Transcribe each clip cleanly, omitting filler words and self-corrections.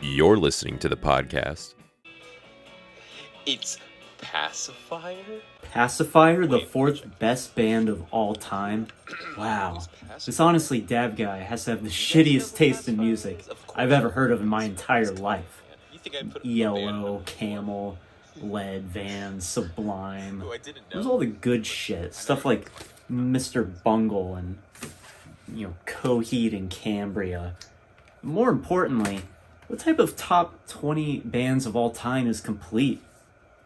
You're listening to the podcast. It's Pacifier? Pacifier, the fourth best band of all time? Wow. This honestly Dab guy has to have the shittiest taste in music I've ever heard of in my entire life. ELO, Camel, Lead, Vans, Sublime. There's all the good shit. Stuff like Mr. Bungle and, Coheed and Cambria. More importantly, what type of top 20 bands of all time is complete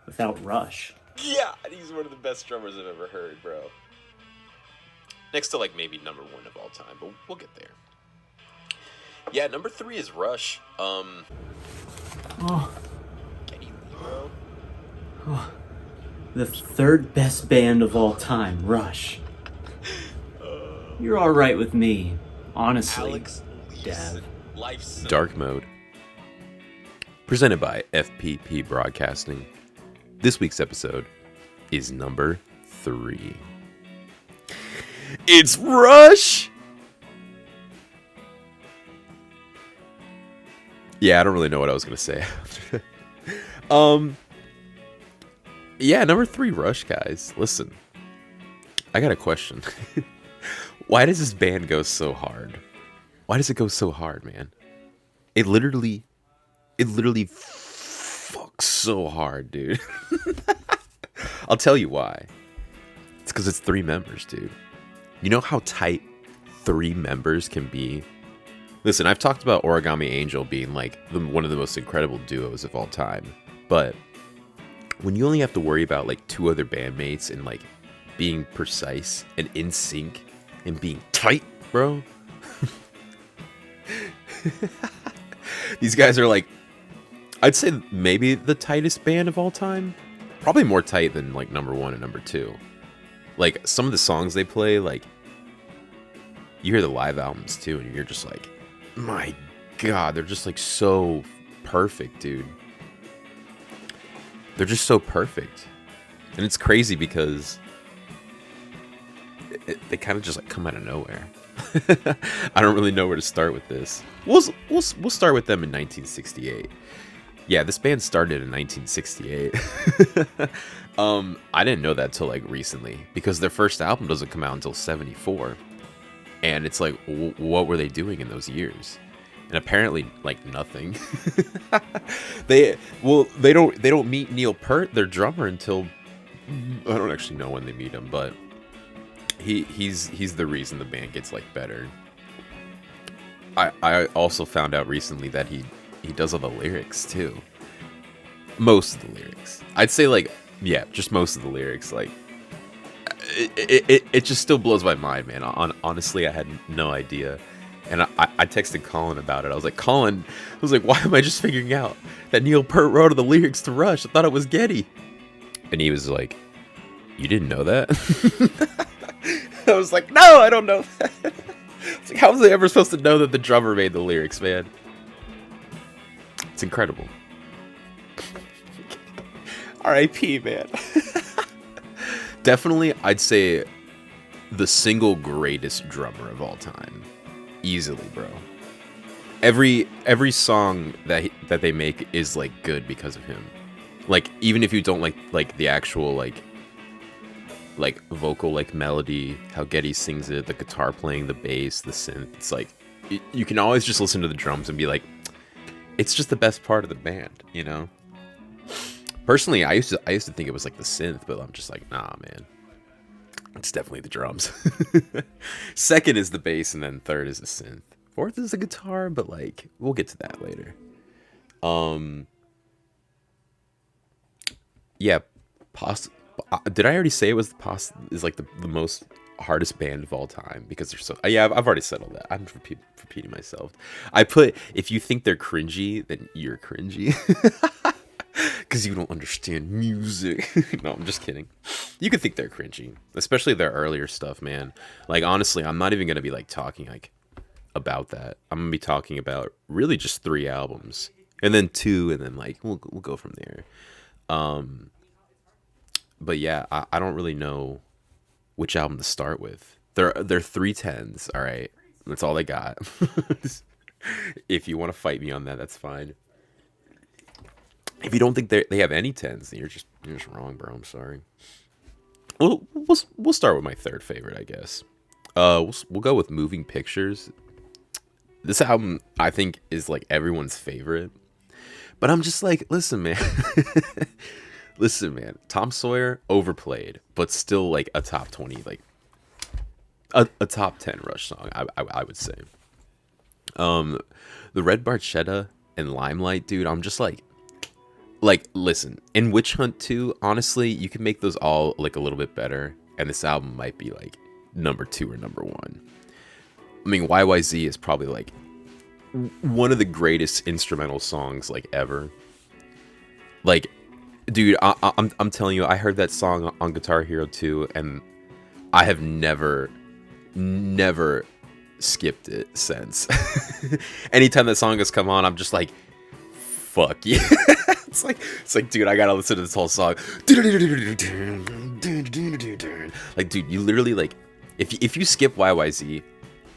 without Rush? Yeah, he's one of the best drummers I've ever heard, bro. Next to, maybe number one of all time, but we'll get there. Yeah, number 3 is Rush. The third best band of all time, Rush. You're alright with me, honestly, Dab. Dark Mode. Presented by FPP Broadcasting. This week's episode is number 3. It's Rush! Yeah, I don't really know what I was going to say. Yeah, number 3, Rush, guys. Listen, I got a question. Why does this band go so hard? Why does it go so hard, man? It literally fucks so hard, dude. I'll tell you why. It's because it's 3 members, dude. You know how tight 3 members can be? Listen, I've talked about Origami Angel being one of the most incredible duos of all time. But when you only have to worry about 2 other bandmates and being precise and in sync and being tight, bro. These guys are I'd say maybe the tightest band of all time. Probably more tight than number 1 and number 2. Some of the songs they play, you hear the live albums too, and you're just my God, they're just so perfect, dude. They're just so perfect. And it's crazy because they kind of just come out of nowhere. I don't really know where to start with this. We'll start with them in 1968. Yeah, this band started in 1968. I didn't know that till recently because their first album doesn't come out until 74. And it's what were they doing in those years? And apparently nothing. They don't meet Neil Peart, their drummer, until I don't actually know when they meet him, but he's the reason the band gets better. I also found out recently that he does all the lyrics too. Most of the lyrics, I'd say just most of the lyrics. It just still blows my mind, man. Honestly, I had no idea, and I texted Colin about it. I was like, Colin, why am I just figuring out that Neil Peart wrote all the lyrics to Rush? I thought it was Geddy, and he was like, you didn't know that? I was like, no, I don't know that. It's how was I ever supposed to know that the drummer made the lyrics, man? It's incredible. R.I.P., man. Definitely, I'd say the single greatest drummer of all time. Easily, bro. Every song that they make is good because of him. Even if you don't like the actual vocal melody, how Geddy sings it, the guitar playing, the bass, the synth, it's you can always just listen to the drums and be it's just the best part of the band, you know? Personally, I used to think it was the synth, but I'm just nah, man. It's definitely the drums. Second is the bass, and then third is the synth. Fourth is the guitar, but we'll get to that later. Yeah, did I already say it was the most hardest band of all time because they're so... Yeah, I've already said all that. I'm repeating myself. I put, if you think they're cringy, then you're cringy. Because you don't understand music. No, I'm just kidding. You could think they're cringy, especially their earlier stuff, man. Honestly, I'm not even gonna be talking about that. I'm gonna be talking about really just 3 albums, and then 2, and then we'll go from there. But yeah, I don't really know which album to start with. They're 310s, all right. That's all they got. If you want to fight me on that, that's fine. If you don't think they have any 10s, then you're just wrong, bro. I'm sorry. We'll start with my third favorite, I guess. We'll go with Moving Pictures. This album, I think, is like everyone's favorite. But I'm just like, listen, man. Listen, man. Tom Sawyer, overplayed, but still like a top 20, like a top 10 Rush song, I would say. The Red Barchetta and Limelight, dude, I'm just like, listen, in Witch Hunt 2, honestly, you can make those all like a little bit better, and this album might be like number 2 or number 1. I mean, YYZ is probably like one of the greatest instrumental songs like ever. Like, dude, I'm telling you, I heard that song on Guitar Hero 2, and I have never skipped it since. Anytime that song has come on, I'm just like, fuck yeah. It's like, dude, I gotta listen to this whole song. Like, dude, you literally, like, if you skip YYZ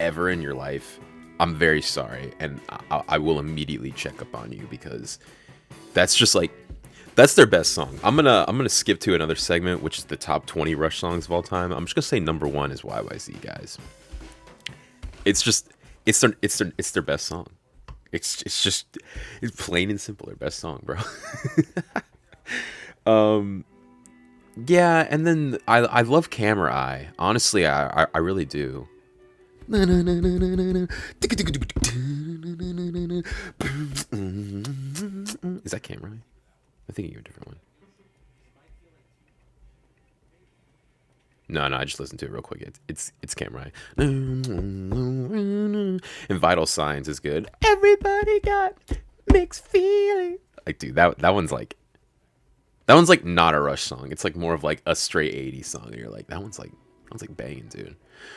ever in your life, I'm very sorry, and I will immediately check up on you, because that's just like, that's their best song. I'm gonna skip to another segment, which is the top 20 Rush songs of all time. I'm just gonna say number 1 is YYZ, guys. It's their best song. It's plain and simple their best song, bro. Yeah, and then I love Camera Eye. Honestly, I really do. Is that Camera Eye? I'm thinking of a different one. No, I just listened to it real quick. It's Camera Eye. And Vital Signs is good. Everybody got mixed feelings. Like, dude, that one's like not a Rush song. It's like more of like a straight 80s song. And you're like, that one's like banging, dude.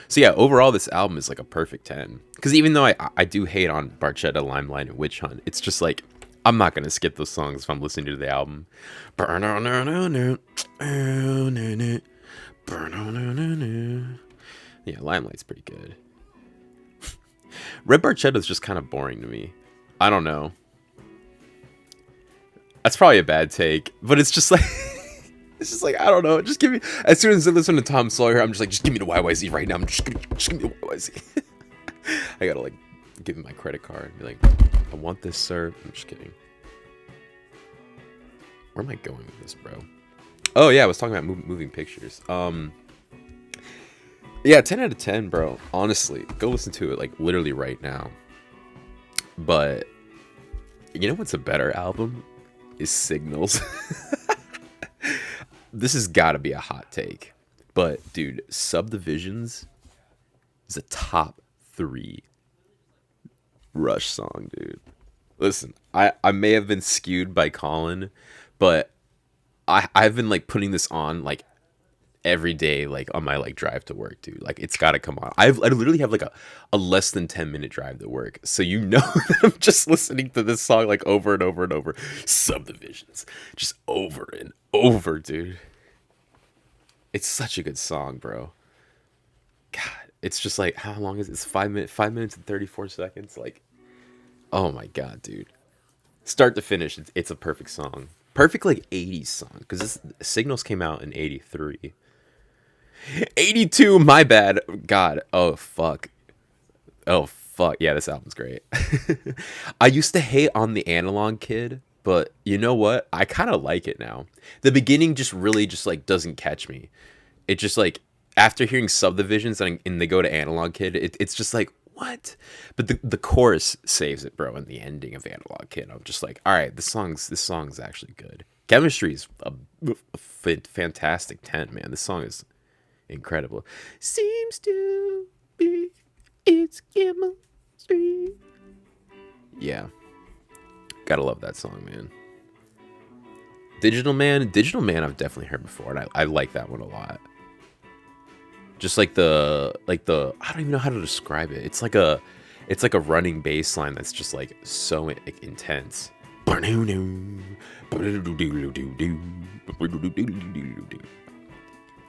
So yeah, overall this album is like a perfect 10. Because even though I do hate on Barchetta, Limelight, and Witch Hunt, it's just like, I'm not gonna skip those songs if I'm listening to the album. Yeah, Limelight's pretty good. Red Barchetta's just kind of boring to me. I don't know. That's probably a bad take, but it's just like it's just like, I don't know. Just give me, as soon as I listen to Tom Sawyer, I'm just like, just give me the YYZ right now. Just give me the YYZ. I gotta like give him my credit card and be like, I want this, sir. I'm just kidding. Where am I going with this, bro? Oh yeah, I was talking about moving pictures. Yeah, 10 out of 10, bro. Honestly, go listen to it like literally right now. But you know what's a better album? Is Signals. This has got to be a hot take, but dude, Subdivisions is a top 3 Rush song, dude. Listen, I may have been skewed by Colin, but I've been like putting this on like every day, like on my like drive to work, dude. Like, it's got to come on. I literally have like a less than 10-minute drive to work, so you know that I'm just listening to this song like over and over and over. Subdivisions, just over and over, dude. It's such a good song, bro. God, it's just like, how long is it? It's 5 minutes and 34 seconds. Like, oh my god, dude. Start to finish, it's a perfect song. Perfect like 80s song, because this Signals came out in 83. 82, my bad. God, oh fuck. Yeah, this album's great. I used to hate on the Analog Kid, but you know what? I kind of like it now. The beginning just really just like doesn't catch me. It just like, after hearing Subdivisions and they go to Analog Kid, it's just like, what? But the chorus saves it, bro, and the ending of Analog Kid. I'm just like, all right, this song's actually good. Chemistry is a fantastic 10, man. This song is incredible. Seems to be it's chemistry. Yeah, gotta love that song, man. Digital Man, I've definitely heard before, and I like that one a lot. Just like the I don't even know how to describe it. It's like a running bass line that's just like so like, intense.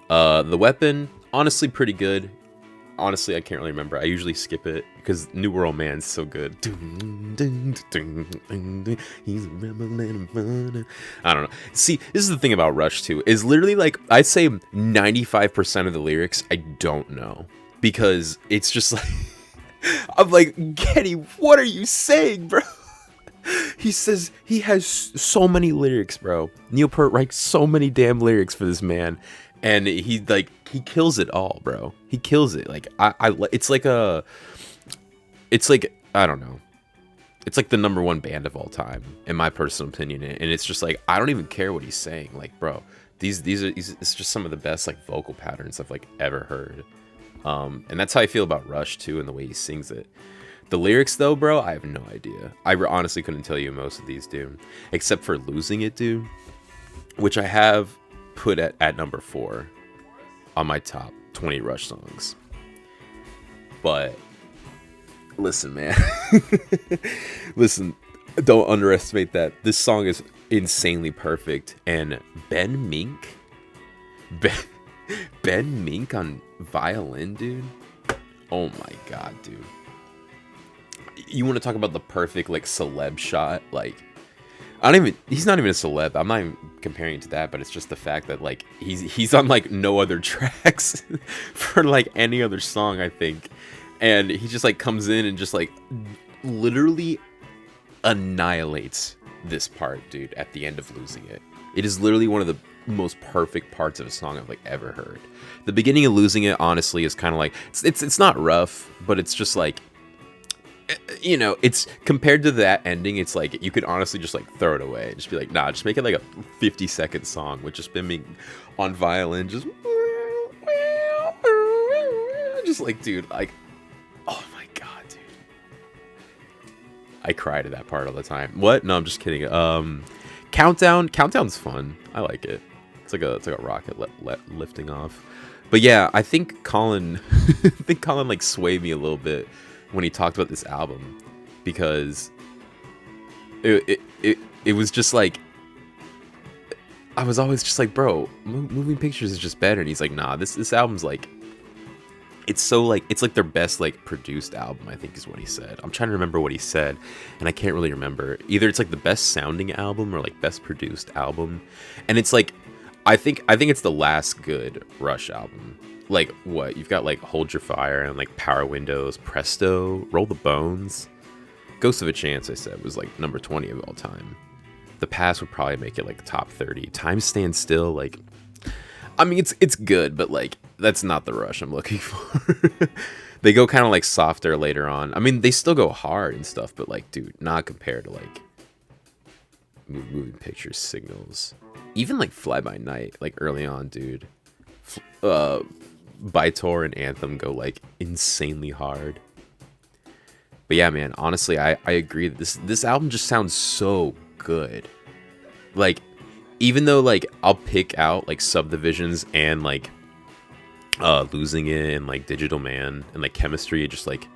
The Weapon, honestly pretty good. honestly, I can't really remember. I usually skip it because New World Man's so good. He's a rebel and a runner. I don't know. See, this is the thing about Rush too. Is literally like I'd say 95% of the lyrics I don't know because it's just like I'm like, Kenny, what are you saying, bro? He says he has so many lyrics, bro. Neil Peart writes so many damn lyrics for this man, and he kills it all, bro. He kills it. Like it's like I don't know. It's like the #1 band of all time, in my personal opinion. And it's just like I don't even care what he's saying. Like, bro, it's just some of the best like vocal patterns I've like ever heard. And that's how I feel about Rush too, and the way he sings it. The lyrics, though, bro, I have no idea. I honestly couldn't tell you most of these, dude. Except for Losing It, dude. Which I have put at number 4 on my top 20 Rush songs. But, listen, man. Listen, don't underestimate that. This song is insanely perfect. And Ben Mink on violin, dude. Oh my god, dude. You want to talk about the perfect like celeb shot? Like, he's not even a celeb. I'm not even comparing it to that, but it's just the fact that like he's on like no other tracks for like any other song, I think. And he just like comes in and just like literally annihilates this part, dude, at the end of Losing It. It is literally one of the most perfect parts of a song I've like ever heard. The beginning of Losing It, honestly, is kind of like it's not rough, but it's just like, you know, it's compared to that ending, it's like you could honestly just like throw it away and just be like, nah, just make it like a 50-second song with just Bimmy on violin, just like, dude, like, oh my god, dude, I cry to that part all the time. What? No, I'm just kidding. Countdown's fun. I like it. It's like a rocket lifting off. But yeah, I think Colin like swayed me a little bit when he talked about this album, because it was just like, I was always just like, bro, Moving Pictures is just better. And he's like, nah, this album's like, it's like their best like produced album, I think is what he said. I'm trying to remember what he said, and I can't really remember. Either it's like the best sounding album or like best produced album. And it's like, I think it's the last good Rush album. Like, what? You've got, like, Hold Your Fire and, like, Power Windows, Presto, Roll the Bones. Ghost of a Chance, I said, was, like, number 20 of all time. The Past would probably make it, like, top 30. Time Stands Still, like... I mean, it's good, but, like, that's not the Rush I'm looking for. They go kind of, like, softer later on. I mean, they still go hard and stuff, but, like, dude, not compared to, like, Moving Pictures, Signals. Even, like, Fly By Night, like, early on, dude. Bytor and Anthem go like insanely hard. But yeah, man, honestly, I agree that this album just sounds so good. Like, even though like I'll pick out like Subdivisions and like Losing It and like Digital Man and like Chemistry, just like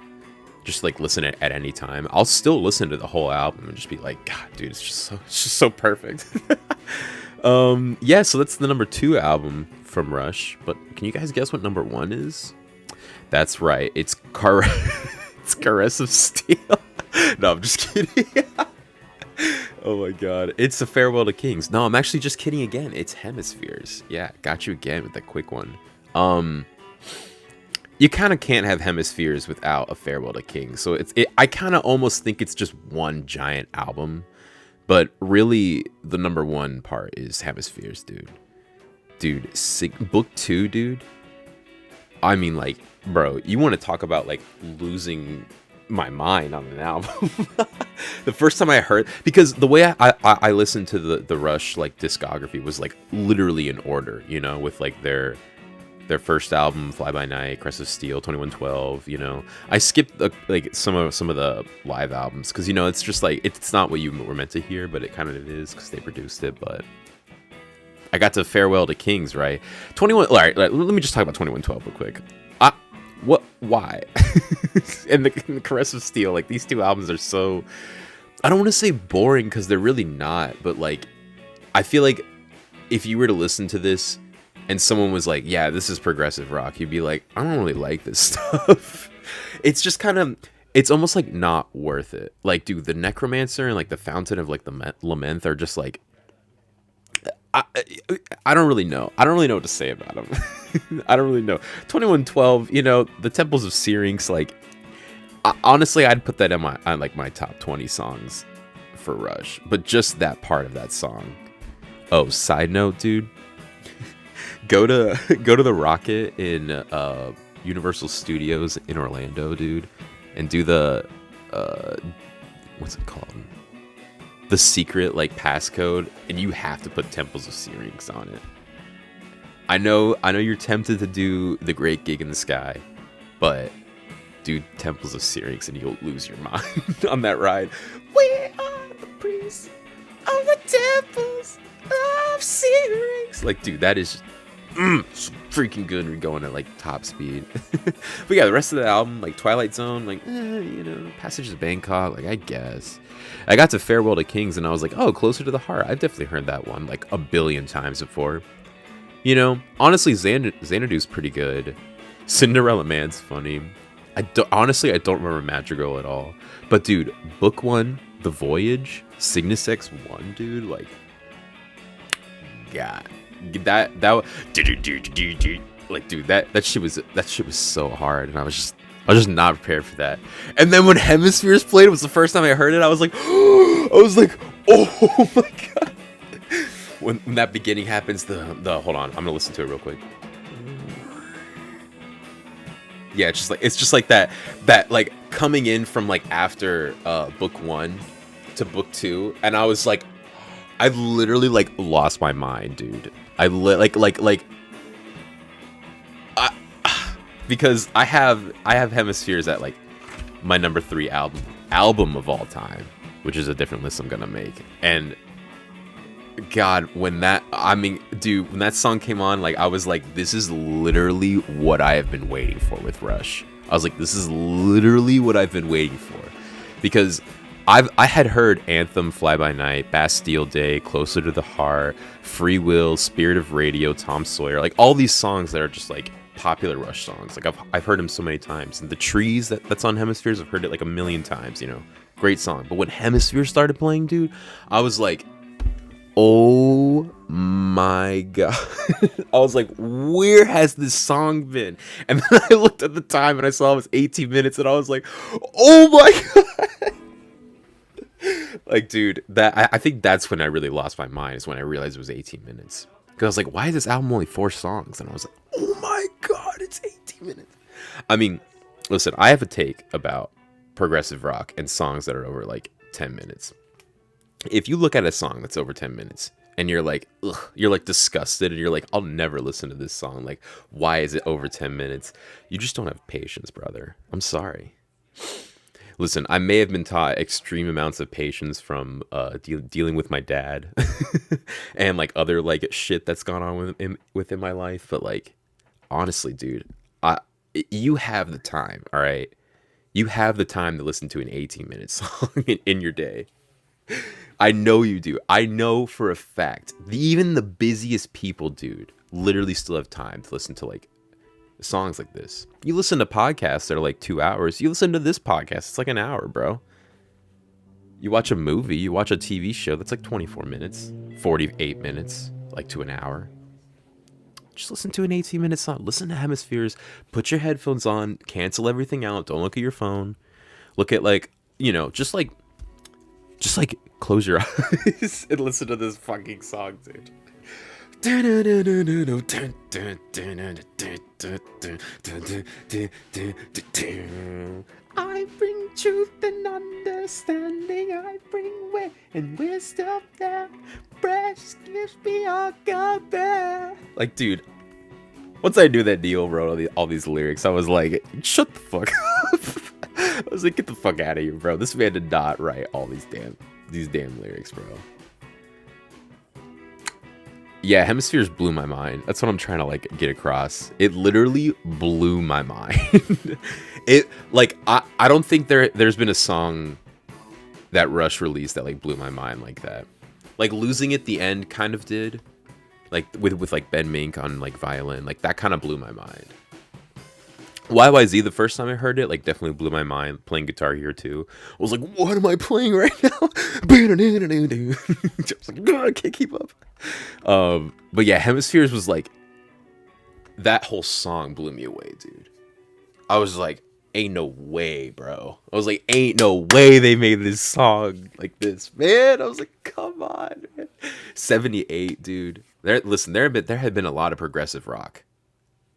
listen at any time, I'll still listen to the whole album and just be like, god, dude, it's just so perfect. Yeah, so that's the number 2 album from Rush, but can you guys guess what number 1 is? That's right, it's Caress of Steel. No, I'm just kidding. Oh my god, it's A Farewell to Kings. No, I'm actually just kidding again. It's Hemispheres. Yeah, got you again with that quick one. You kind of can't have Hemispheres without A Farewell to Kings, so I kind of almost think it's just one giant album, but really the number 1 part is Hemispheres, dude. Book 2, dude. I mean, like, bro, you want to talk about like losing my mind on an album. The first time I heard, because the way I listened to the Rush like discography was like literally in order, you know, with like their first album, Fly By Night, Crest of Steel, 2112, you know. I skipped like some of the live albums because, you know, it's just like it's not what you were meant to hear, but it kind of is because they produced it. But I got to Farewell to Kings, right? 21. All right, let me just talk about 2112 real quick. Why? and the Caress of Steel, like these 2 albums are so, I don't want to say boring because they're really not, but like I feel like if you were to listen to this and someone was like, yeah, this is progressive rock, you'd be like, I don't really like this stuff. It's just kind of, it's almost like not worth it. Like, dude, the Necromancer and like the Fountain of like the Lament are just like, I don't really know. I don't really know what to say about them. I don't really know. 2112, you know, the Temples of Syrinx, like, honestly, I'd put that on my top 20 songs for Rush, but just that part of that song. Oh, side note, dude, go to the Rocket in Universal Studios in Orlando, dude, and do the what's it called? The secret like passcode, and you have to put Temples of Syrinx on it. I know you're tempted to do the Great Gig in the Sky, but do Temples of Syrinx and you'll lose your mind on that ride. We are the priests of the Temples of Syrinx. Like, dude, that is so freaking good when you're going at like top speed. But yeah, the rest of the album, like Twilight Zone, like you know, Passages of Bangkok, like I guess. I got to Farewell to Kings and I was like, oh, Closer to the Heart. I've definitely heard that one like a billion times before. You know, honestly, Xanadu's pretty good. Cinderella Man's funny. I don't remember Madrigal at all. But dude, Book 1, The Voyage, Cygnus X1, dude, like, God, that like, dude, that shit was so hard, and I was just not prepared for that. And then when Hemispheres played, it was the first time I heard it. I was like, oh my God. When that beginning happens, the hold on, I'm gonna listen to it real quick. Yeah, it's just like that like coming in from like after book 1 to book 2, and I was like, I literally like lost my mind, dude. Because I have Hemispheres at like my number 3 album of all time, which is a different list I'm gonna make. And God, when that song came on, like I was like, this is literally what I have been waiting for with Rush. I was like, this is literally what I've been waiting for, because I had heard Anthem, Fly By Night, Bastille Day, Closer to the Heart, Freewill, Spirit of Radio, Tom Sawyer, like all these songs that are just like popular Rush songs. Like I've heard them so many times. And The Trees that's on Hemispheres, I've heard it like a million times, you know. Great song. But when Hemispheres started playing, dude, I was like, oh my God. I was like, where has this song been? And then I looked at the time and I saw it was 18 minutes and I was like, oh my God. Like, dude, I think that's when I really lost my mind, is when I realized it was 18 minutes. Because I was like, why is this album only 4 songs? And I was like, oh my God, it's 18 minutes. I mean, listen, I have a take about progressive rock and songs that are over like 10 minutes. If you look at a song that's over 10 minutes and you're like, ugh, you're like disgusted and you're like, I'll never listen to this song. Like, why is it over 10 minutes? You just don't have patience, brother. I'm sorry. Listen, I may have been taught extreme amounts of patience from dealing with my dad and like other like shit that's gone on within my life. But like, honestly, dude, you have the time, all right? You have the time to listen to an 18-minute song in your day. I know you do. I know for a fact, even the busiest people, dude, literally still have time to listen to like songs like this. You listen to podcasts that are like 2 hours. You listen to this podcast, it's like an hour, bro. You watch a movie, you watch a TV show, that's like 24 minutes, 48 minutes, like to an hour. Just listen to an 18-minute song. Listen to Hemispheres. Put your headphones on. Cancel everything out. Don't look at your phone. Look at like, you know, just like close your eyes and listen to this fucking song, dude. I bring truth and understanding. I bring way and wisdom that precious gifts beyond compare. Like, dude, once I knew that Neil wrote all these lyrics, I was like, shut the fuck up. I was like, get the fuck out of here, bro. This man did not write all these damn lyrics, bro. Yeah, Hemispheres blew my mind. That's what I'm trying to like get across. It literally blew my mind. It like I don't think there's been a song that Rush released that like blew my mind like that. Like Losing at the End kind of did, like with like Ben Mink on like violin, like that kind of blew my mind. YYZ, the first time I heard it, like definitely blew my mind. Playing Guitar Hero 2, I was like, what am I playing right now? I was like, God, I can't keep up. But yeah, Hemispheres was like, that whole song blew me away, dude. I was like, ain't no way, bro. I was like, ain't no way they made this song like this, man. I was like, come on, man. 78, dude. There had been a lot of progressive rock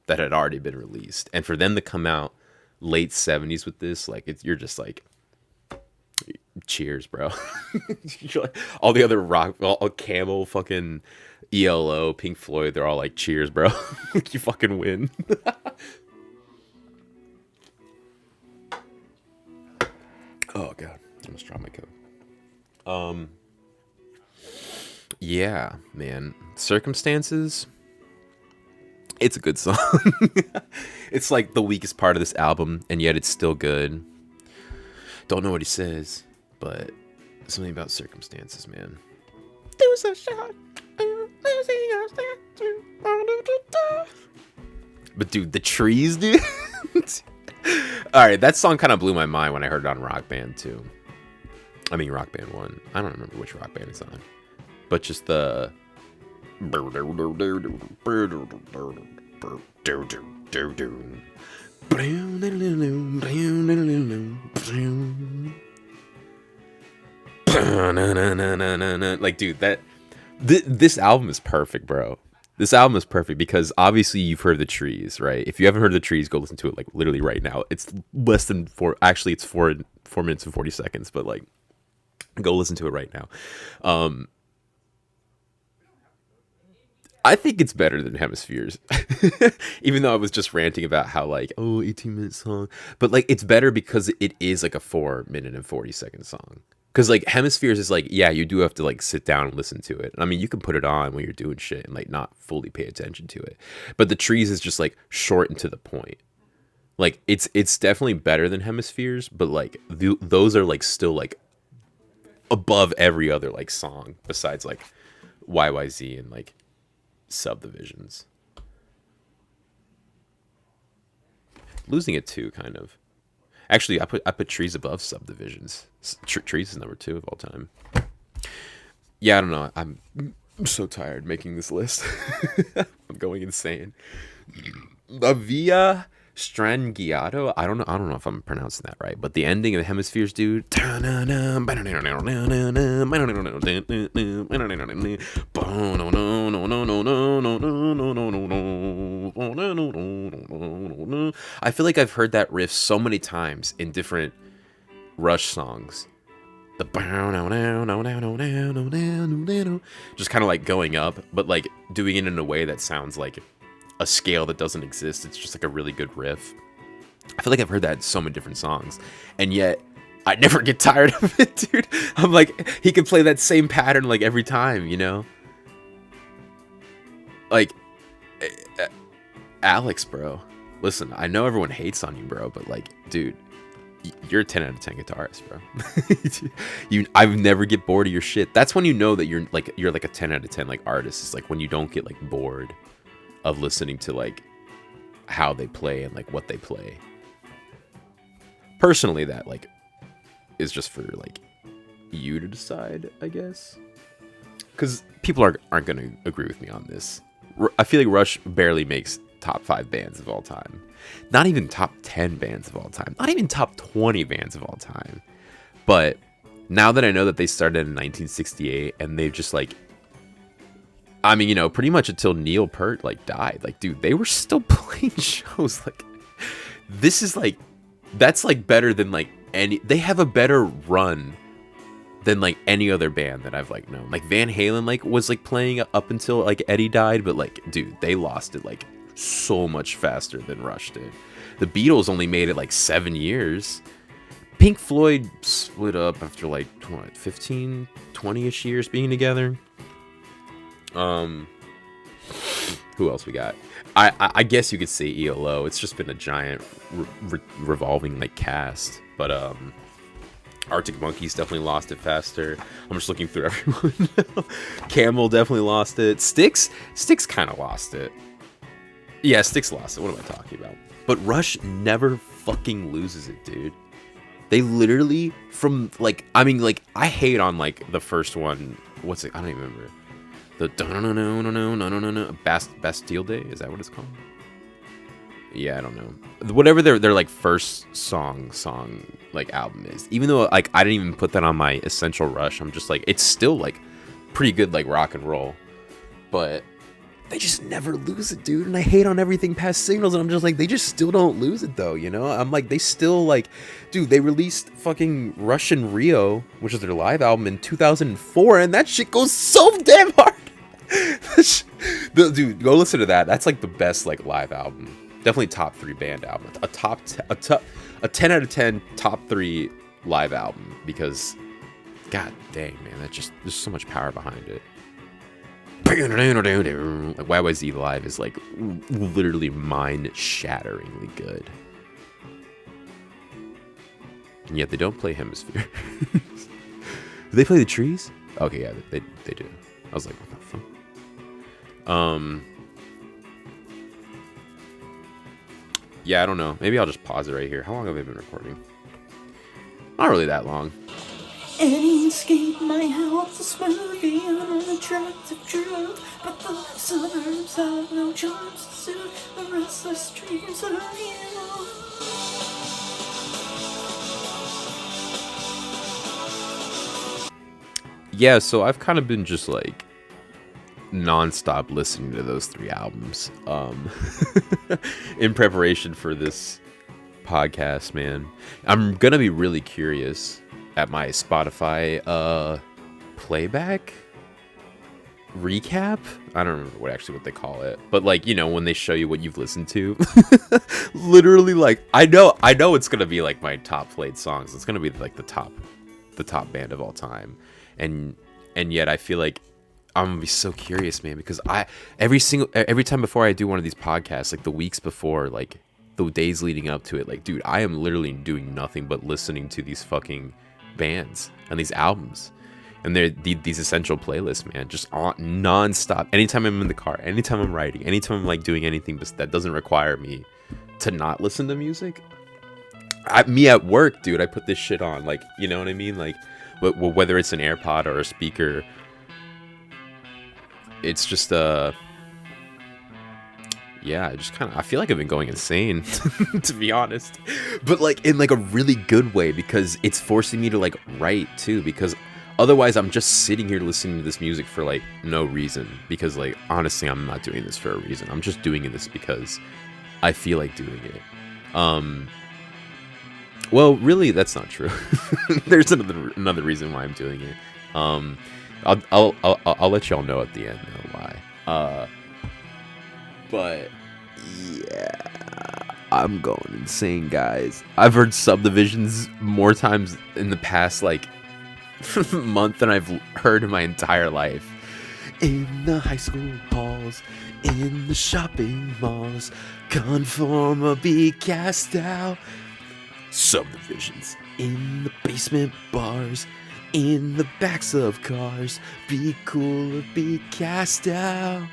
that had already been released, and for them to come out late 70s with this, like, you're just like, cheers, bro. You're like, all the other rock, all Camel, fucking ELO, Pink Floyd, they're all like, cheers, bro. You fucking win. Oh god, I almost dropped my coat. Yeah, man. Circumstances, it's a good song. It's like the weakest part of this album, and yet it's still good. Don't know what he says, but something about Circumstances, man. There was a shot. But dude, the trees, dude. Alright, that song kind of blew my mind when I heard it on Rock Band 2. I mean, Rock Band 1. I don't remember which Rock Band it's on. But just the... Like, dude, this album is perfect, bro. This album is perfect because obviously you've heard the trees, right? If you haven't heard the trees, go listen to it like literally right now. It's less than four. Actually, it's 4 minutes and 40 seconds. But like, go listen to it right now. I think it's better than Hemispheres, even though I was just ranting about how like, 18-minute song, but like it's better because it is like a 4 minute and 40-second song. Because like Hemispheres is like, yeah, you do have to like sit down and listen to it. I mean, you can put it on when you're doing shit and like not fully pay attention to it. But the trees is just like short and to the point. Like it's definitely better than Hemispheres, but like those are like still like above every other like song besides like YYZ and like Subdivisions. Losing it too, kind of. Actually, I put Trees above Subdivisions. Trees is number 2 of all time. Yeah, I don't know. I'm so tired making this list. I'm going insane. Villa Strangiato. I don't know if I'm pronouncing that right, but the ending of the Hemispheres, dude. I feel like I've heard that riff so many times in different Rush songs. The just kind of like going up, but like doing it in a way that sounds like a scale that doesn't exist. It's just like a really good riff. I feel like I've heard that in so many different songs, and yet I never get tired of it, dude. I'm like, he can play that same pattern like every time, you know? Like, Alex, bro. Listen, I know everyone hates on you, bro, but like, dude, you're a 10 out of 10 guitarist, bro. I never get bored of your shit. That's when you know that you're like a 10 out of 10 like artist. It's like when you don't get like bored of listening to like how they play and like what they play. Personally, that like is just for like you to decide, I guess, because people aren't going to agree with me on this. I feel like Rush barely makes top 5 bands of all time. Not even top 10 bands of all time. Not even top 20 bands of all time. But now that I know that they started in 1968 and they've just like, I mean, you know, pretty much until Neil Peart like died, like, dude, they were still playing shows. Like, this is like, that's like better than like they have a better run than like any other band that I've like known. Like Van Halen like was like playing up until like Eddie died, but like, dude, they lost it like so much faster than Rush did. The Beatles only made it like 7 years. Pink Floyd split up after like 15, 20-ish years being together. Who else we got? I guess you could say ELO. It's just been a giant revolving like cast. But Arctic Monkeys definitely lost it faster. I'm just looking through everyone now. Camel definitely lost it. Styx kind of lost it. Yeah, Styx lost it. What am I talking about? But Rush never fucking loses it, dude. They literally, from, like, I mean, like, I hate on, like, the first one. What's it? I don't even remember. The Bastille Day? Is that what it's called? Yeah, I don't know. Whatever their like first song like album is. Even though like I didn't even put that on my Essential Rush, I'm just like, it's still like pretty good like rock and roll. But they just never lose it, dude. And I hate on everything past Signals, and I'm just like, they just still don't lose it though, you know? I'm like, they still like, dude, they released fucking Russian Rio, which is their live album, in 2004, and that shit goes so damn hard. Dude, go listen to that. That's like the best like live album. Definitely top 3 band album. A 10 out of 10 top 3 live album, because god dang, man, that just, there's so much power behind it. Like YYZ Live is like literally mind-shatteringly good. And yet they don't play Hemispheres. Do they play the trees? Okay, yeah, they do. I was like, what the fuck? Yeah, I don't know. Maybe I'll just pause it right here. How long have I been recording? Not really that long. Any escape might help to smooth the unattractive truth, but the suburbs have no charms to suit the restless dreams of you. Yeah, so I've kind of been just like non-stop listening to those 3 albums in preparation for this podcast, man. I'm gonna be really curious at my Spotify playback recap. I don't remember what they call it, but like, you know, when they show you what you've listened to. Literally, like, I know it's gonna be like my top played songs. It's gonna be like the top band of all time, and yet I feel like I'm gonna be so curious, man, because every time before I do one of these podcasts, like the weeks before, like the days leading up to it, like, dude, I am literally doing nothing but listening to these fucking bands and these albums, and they're these essential playlists, man, just on non-stop. Anytime I'm in the car, anytime I'm writing, anytime I'm like doing anything that doesn't require me to not listen to music. Me at work, dude, I put this shit on, like, you know what I mean, like whether it's an AirPod or a speaker. It's just yeah, I feel like I've been going insane to be honest, but like in like a really good way, because it's forcing me to like write too, because otherwise I'm just sitting here listening to this music for like no reason, because like honestly I'm not doing this for a reason. I'm just doing this because I feel like doing it. Well, really, that's not true. There's another reason why I'm doing it. I'll let y'all know at the end though why. But yeah, I'm going insane, guys. I've heard Subdivisions more times in the past like month than I've heard in my entire life. In the high school halls, in the shopping malls, conform or be cast out. Subdivisions in the basement bars, in the backs of cars, be cool or be cast out.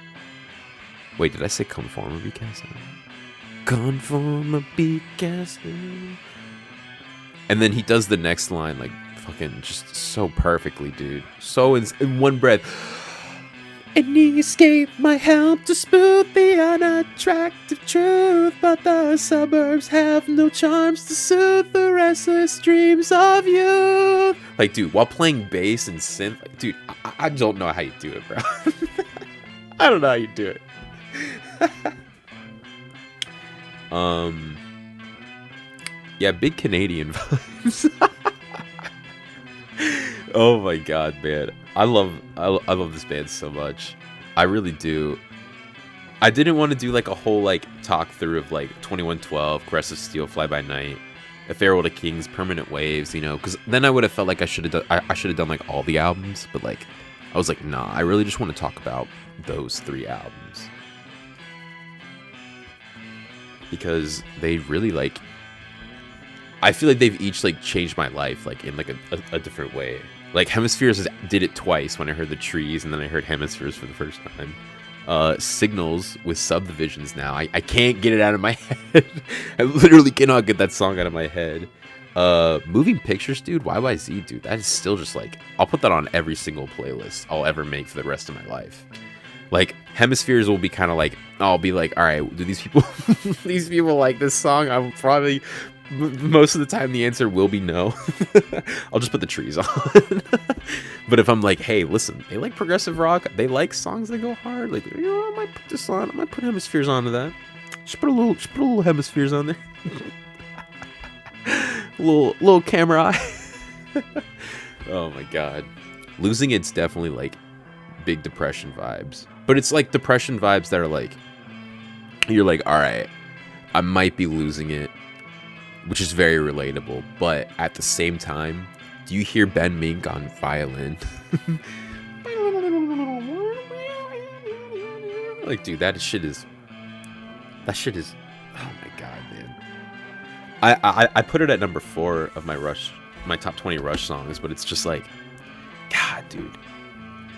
Wait, did I say conform or be cast out? Conform or be cast out. And then he does the next line like fucking just so perfectly, dude. So in one breath. Any escape might help to smooth the unattractive truth, but the suburbs have no charms to soothe the restless dreams of youth. Like, dude, while playing bass and synth, like, dude, I don't know how you do it, bro. I don't know how you do it. Yeah, big Canadian vibes. Oh my god, man. I love this band so much. I really do. I didn't want to do like a whole like talk through of like 2112, Caress of Steel, Fly By Night, A Farewell to Kings, Permanent Waves, you know, because then I would have felt like I should have done like all the albums, but like I was like, nah, I really just want to talk about those 3 albums, because they really like I feel like they've each like changed my life like in like a different way. Like Hemispheres did it twice when I heard the trees, and then I heard Hemispheres for the first time. Signals with Subdivisions now. I can't get it out of my head. I literally cannot get that song out of my head. Moving Pictures, dude, YYZ, dude, that is still just like, I'll put that on every single playlist I'll ever make for the rest of my life. Like Hemispheres will be kind of like, I'll be like, all right, do these people these people like this song? I'm probably, most of the time the answer will be no. I'll just put the trees on. But if I'm like, hey, listen, they like progressive rock, they like songs that go hard, like, you know, I might put this on, I might put Hemispheres onto that. Just put a little Hemispheres on there. little camera eye. Oh my god. Losing It's definitely like big depression vibes. But it's like depression vibes that are like, you're like, alright, I might be losing it, which is very relatable, but at the same time, do you hear Ben Mink on violin? Like, dude, that shit is, oh my god, man. I put it at number 4 of my top 20 Rush songs, but it's just like, god, dude.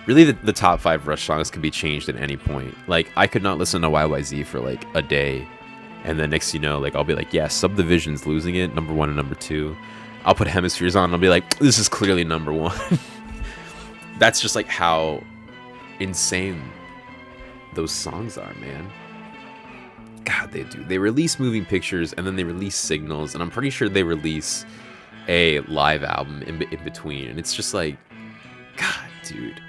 Really, the top 5 Rush songs can be changed at any point. Like, I could not listen to YYZ for like a day, and then next you know, like, I'll be like, yeah, Subdivisions losing it, number 1 and number 2. I'll put Hemispheres on, and I'll be like, this is clearly number 1. That's just like how insane those songs are, man. God, they do. They release Moving Pictures, and then they release Signals, and I'm pretty sure they release a live album in between, and it's just like, god, dude.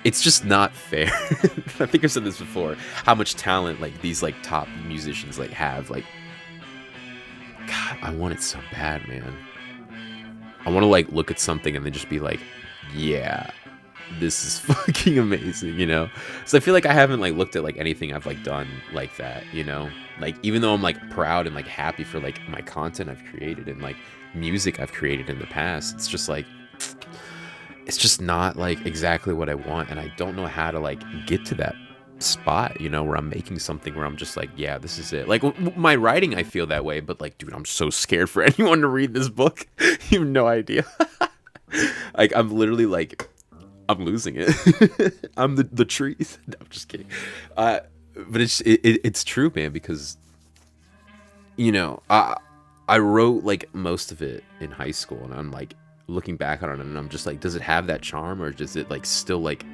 It's just not fair. I think I've said this before, how much talent like these like top musicians like have. Like, god, I want it so bad, man. I want to like look at something and then just be like, yeah, this is fucking amazing, you know? So I feel like I haven't like looked at like anything I've like done like that, you know? Like, even though I'm like proud and like happy for like my content I've created and like music I've created in the past, it's just like, it's just not like exactly what I want, and I don't know how to like get to that spot, you know, where I'm making something where I'm just like, yeah, this is it. Like my writing, I feel that way, but like, dude, I'm so scared for anyone to read this book. You have no idea. Like, I'm literally like, I'm losing it. I'm the trees. No, I'm just kidding. But it's true, man, because, you know, I wrote like most of it in high school, and I'm like looking back on it, and I'm just like, does it have that charm, or does it like still like,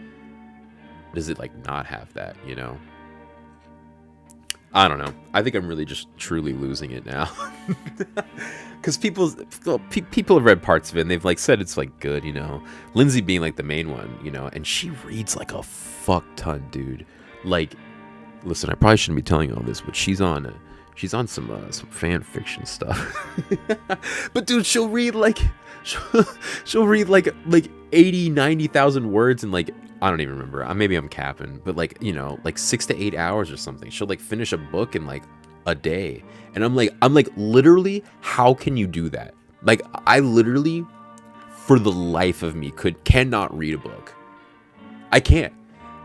does it like not have that, you know? I don't know. I think I'm really just truly losing it now. Because people have read parts of it, and they've like said it's like good, you know. Lindsay being like the main one, you know, and she reads like a fuck ton, dude. Like, listen, I probably shouldn't be telling you all this, but she's on some fan fiction stuff. But dude, she'll read like 80, 90,000 words in like, I don't even remember. Maybe I'm capping, but like, you know, like 6 to 8 hours or something. She'll like finish a book in like a day. And I'm like, literally, how can you do that? Like, I literally, for the life of me, cannot read a book. I can't.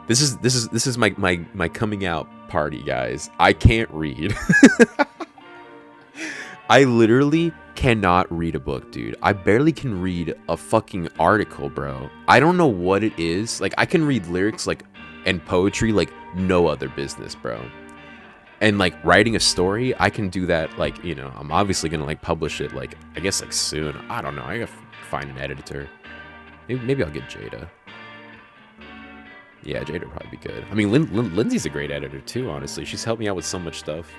This is my coming out party, guys. I can't read. I literally cannot read a book, dude. I barely can read a fucking article, bro. I don't know what it is. Like, I can read lyrics like and poetry like no other business, bro. And like writing a story, I can do that. Like, you know, I'm obviously gonna like publish it like, I guess like soon. I don't know. I gotta find an editor. Maybe I'll get Jada. Yeah, Jada would probably be good. I mean, Lindsay's a great editor too, honestly. She's helped me out with so much stuff.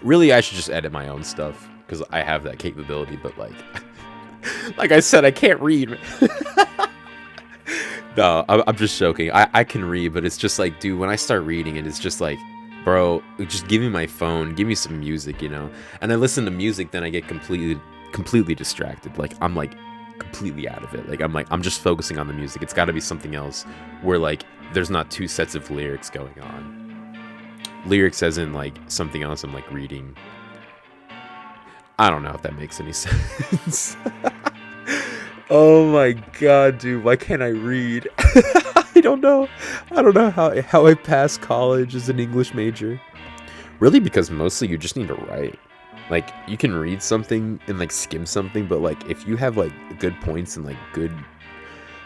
Really, I should just edit my own stuff, because I have that capability, but like, like I said, I can't read. No, I'm just joking. I can read, but it's just like, dude, when I start reading it, it's just like, bro, just give me my phone, give me some music, you know? And I listen to music, then I get completely distracted. Like, I'm like completely out of it. Like, I'm just focusing on the music. It's got to be something else where like there's not 2 sets of lyrics going on. Lyrics as in like something else I'm like reading. I don't know if that makes any sense. Oh my god, dude, why can't I read? I don't know how I passed college as an English major. Really, because mostly you just need to write. Like, you can read something and like skim something, but like if you have like good points and like good,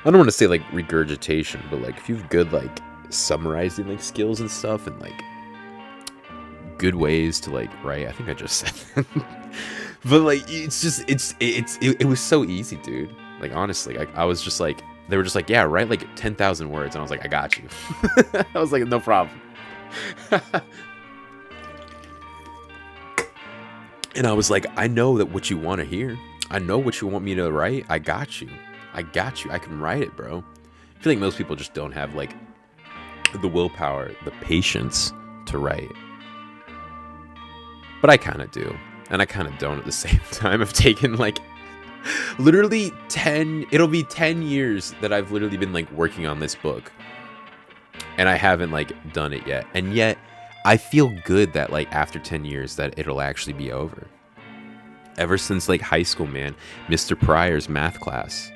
I don't want to say like regurgitation, but like if you have good like summarizing like skills and stuff, and like good ways to like write. I think I just said that. But like it's just it was so easy, dude. Like honestly, I was just like, they were just like, yeah, write like 10,000 words, and I was like, I got you. I was like, no problem. And I was like, I know that what you want to hear. I know what you want me to write. I got you. I got you. I can write it, bro. I feel like most people just don't have like the willpower, the patience to write. But I kind of do. And I kind of don't at the same time. I've taken like literally it'll be 10 years that I've literally been like working on this book. And I haven't like done it yet. And yet I feel good that like after 10 years that it'll actually be over. Ever since like high school, man, Mr. Pryor's math class.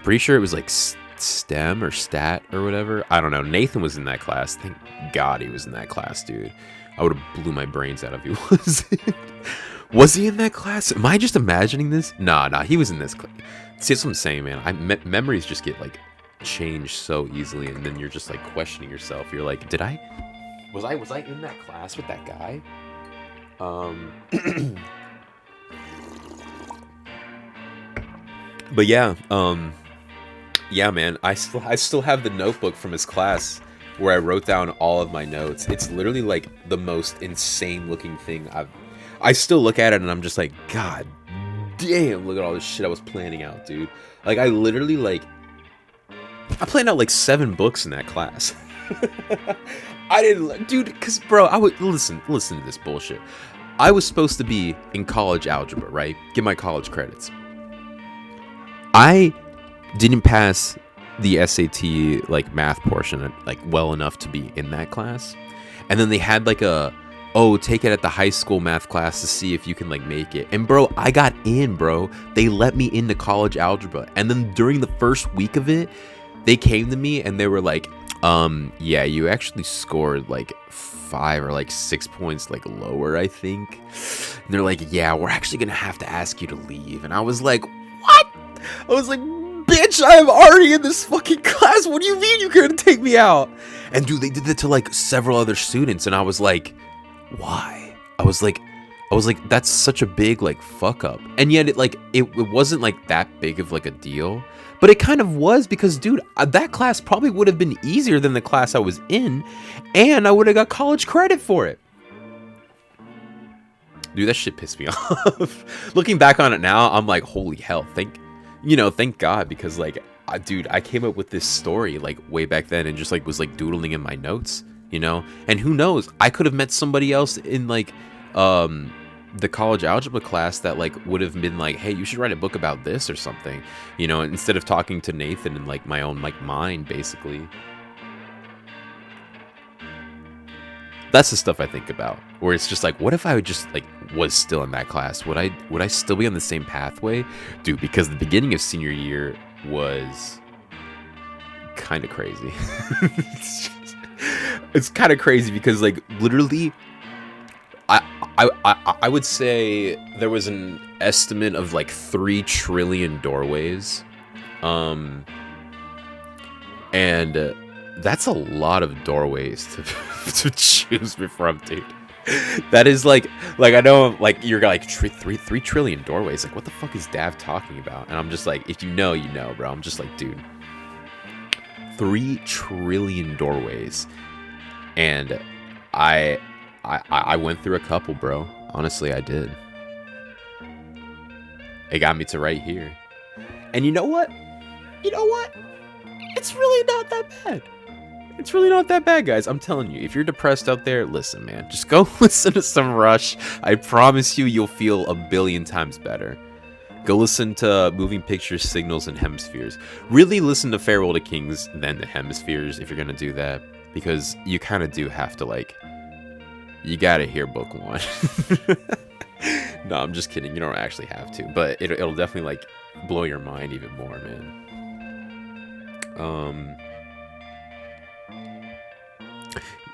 Pretty sure it was like STEM or STAT or whatever. I don't know. Nathan was in that class. Thank God he was in that class, dude. I would have blew my brains out if he wasn't. Was he in that class? Am I just imagining this? Nah, he was in this class. See, that's what I'm saying, man. Memories just get like changed so easily, and then you're just like questioning yourself. You're like, was I in that class with that guy? But yeah, man, I still have the notebook from his class where I wrote down all of my notes. It's literally like the most insane looking thing I still look at it and I'm just like, God damn, look at all this shit I was planning out, dude. Like I literally I planned out like 7 books in that class. I didn't, dude, cause bro, I would listen to this bullshit. I was supposed to be in college algebra, right? Get my college credits. I didn't pass the SAT like math portion like well enough to be in that class. And then they had like take it at the high school math class to see if you can like make it. And bro, I got in, bro. They let me into college algebra. And then during the first week of it, they came to me and they were like, yeah, you actually scored like 5 or like 6 points like lower, I think. And they're like, yeah, we're actually gonna have to ask you to leave. And I was like, what? I was like, bitch, I'm already in this fucking class. What do you mean you're gonna take me out? And dude, they did that to like several other students, and I was like, why? I was like, that's such a big like fuck up. And yet it wasn't like that big of like a deal. But it kind of was, because dude, that class probably would have been easier than the class I was in, and I would have got college credit for it. Dude, that shit pissed me off. Looking back on it now, I'm like, holy hell, thank God, because like, dude, I came up with this story like way back then and just like was like doodling in my notes, you know? And who knows, I could have met somebody else in like the college algebra class that like would have been like, hey, you should write a book about this or something, you know, instead of talking to Nathan in like my own like mind, basically. That's the stuff I think about, where it's just like, what if I would just like was still in that class? Would I still be on the same pathway? Dude, because the beginning of senior year was kind of crazy. It's kind of crazy because like literally I would say there was an estimate of like 3 trillion doorways. And that's a lot of doorways to choose from, dude. That is like I know like you're like 3 trillion doorways. Like what the fuck is Dav talking about? And I'm just like, if you know, you know, bro. I'm just like, dude, 3 trillion doorways. And I went through a couple, bro. Honestly, I did. It got me to right here. And you know what? It's really not that bad. It's really not that bad, guys. I'm telling you, if you're depressed out there, listen, man. Just go listen to some Rush. I promise you'll feel a billion times better. Go listen to Moving Pictures, Signals, and Hemispheres. Really listen to Farewell to Kings, then to Hemispheres, if you're going to do that. Because you kind of do have to, like... You gotta hear book 1. No, I'm just kidding. You don't actually have to. But it'll definitely, like, blow your mind even more, man.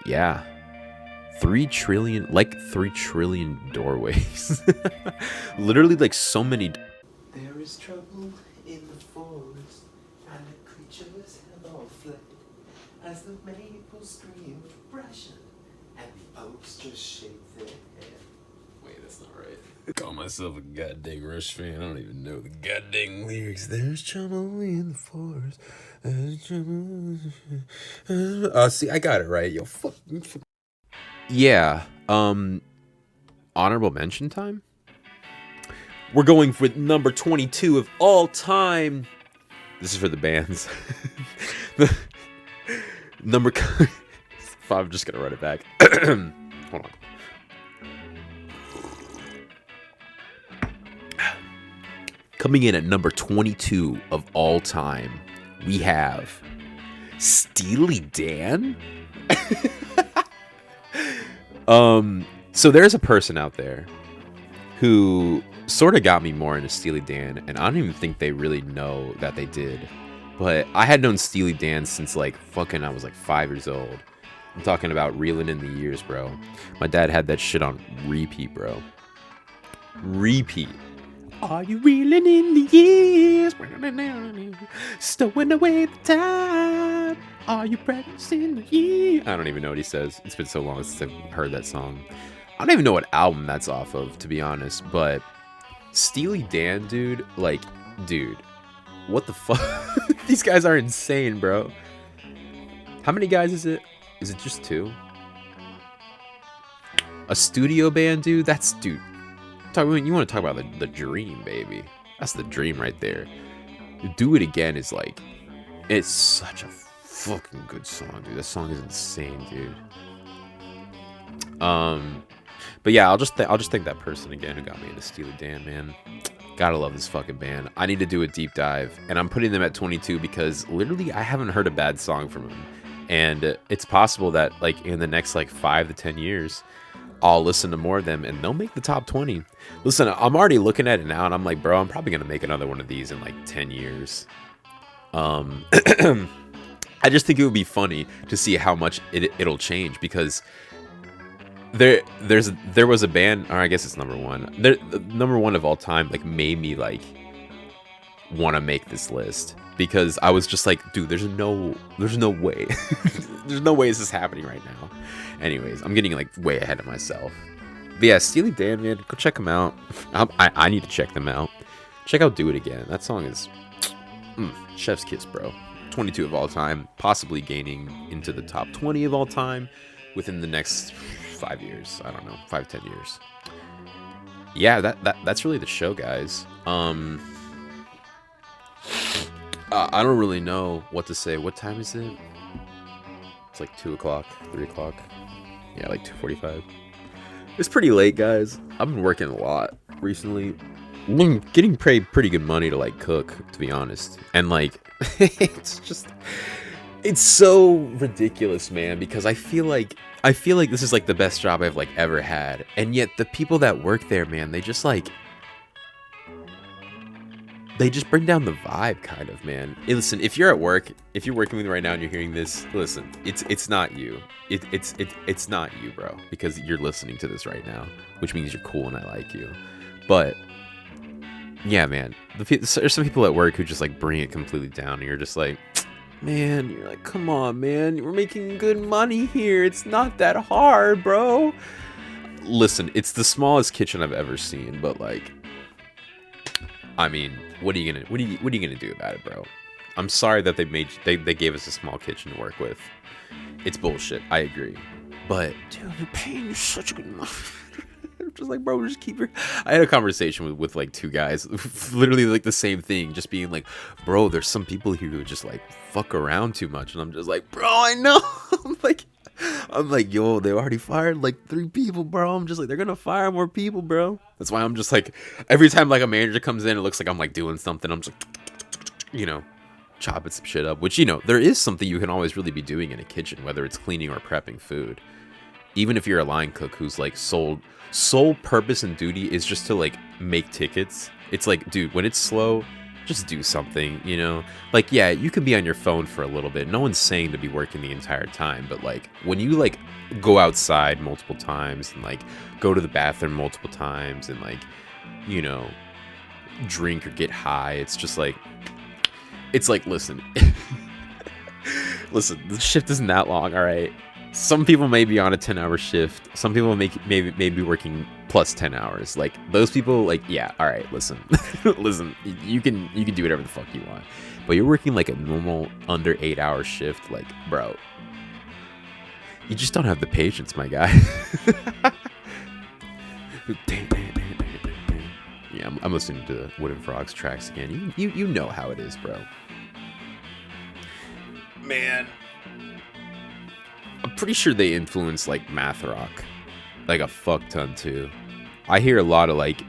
Yeah. 3 trillion, like 3 trillion doorways. Literally, like, so many. There is trouble in the forest, and the creatures have all fled, as the maples scream with depression, and the oaks just shake their head. Wait, that's not right. Call myself a goddamn Rush fan. I don't even know the goddamn lyrics. There's trouble in the forest. There's trouble. See, I got it right. Yo, fuck. Yeah. Honorable mention time? We're going for number 22 of all time. This is for the bands. Number. I'm just gonna run it back. Hold on. Coming in at number 22 of all time, we have Steely Dan. So there's a person out there who sort of got me more into Steely Dan, and I don't even think they really know that they did. But I had known Steely Dan since like fucking I was like 5 years old. I'm talking about Reeling in the Years, bro. My dad had that shit on repeat, bro. Repeat. Are you reeling in the years? Stowing away the time. Are you practicing the year? I don't even know what he says. It's been so long since I've heard that song. I don't even know what album that's off of, to be honest. But Steely Dan, dude, like, dude, what the fuck? These guys are insane, bro. How many guys is it? Is it just 2? A studio band, dude? That's, dude. You want to talk about the dream, baby. That's the dream right there. Do It Again is like, it's such a fucking good song, dude. That song is insane, dude. But yeah, I'll just thank that person again who got me into Steely Dan, man. Gotta love this fucking band. I need to do a deep dive, and I'm putting them at 22 because literally I haven't heard a bad song from them, and it's possible that like in the next like 5 to 10 years, I'll listen to more of them and they'll make the top 20. Listen, I'm already looking at it now and I'm like, bro, I'm probably gonna make another one of these in like 10 years. I just think it would be funny to see how much it'll change, because there was a band, or I guess it's number one. The number one of all time like made me like want to make this list, because I was just like, dude, there's no way. There's no way this is happening right now. Anyways, I'm getting like way ahead of myself. But yeah, Steely Dan, man, go check them out. I need to check them out. Check out Do It Again. That song is chef's kiss, bro. 22 of all time, possibly gaining into the top 20 of all time within the next 5 years. I don't know, 5-10 years. Yeah, that's really the show, guys. I don't really know what to say. What time is it? It's like 2 o'clock, 3 o'clock. Yeah, like 2:45. It's pretty late, guys. I've been working a lot recently. I've been getting paid pretty good money to like cook, to be honest. And like, it's so ridiculous, man, because I feel like this is like the best job I've like ever had. And yet the people that work there, man, they just bring down the vibe, kind of, man. Hey, listen, if you're at work, if you're working with me right now and you're hearing this, listen, it's not you. It's not you, bro, because you're listening to this right now, which means you're cool and I like you. But yeah, man, there's some people at work who just like bring it completely down, and you're just like, man, you're like, come on, man, we're making good money here. It's not that hard, bro. Listen, it's the smallest kitchen I've ever seen, but like, I mean, what are you gonna do about it, bro? I'm sorry that they gave us a small kitchen to work with. It's bullshit. I agree, but dude, they're paying you such good money. I'm just like, bro, just keep your. I had a conversation with like 2 guys, literally like the same thing, just being like, bro, there's some people here who just like fuck around too much, and I'm just like, bro, I know. I'm like, yo, they already fired like 3 people, bro. I'm just like, they're gonna fire more people, bro. That's why I'm just like, every time like a manager comes in, it looks like I'm like doing something. I'm just like, chopping some shit up, which, there is something you can always really be doing in a kitchen, whether it's cleaning or prepping food. Even if you're a line cook who's like sole purpose and duty is just to like make tickets. It's like, dude, when it's slow, just do something, you know? Like, yeah, you could be on your phone for a little bit. No one's saying to be working the entire time, but like when you like go outside multiple times and like go to the bathroom multiple times and like, you know, drink or get high, it's like, listen. Listen, the shift isn't that long, all right? Some people may be on a 10-hour shift. Some people may be working plus 10 hours. Like those people, like, yeah, all right, listen. Listen, you can do whatever the fuck you want. But you're working like a normal under 8-hour shift, like, bro. You just don't have the patience, my guy. Yeah, I'm listening to the Wooden Frogs tracks again. You know how it is, bro. Man, I'm pretty sure they influence like math rock, like a fuck ton too. I hear a lot of like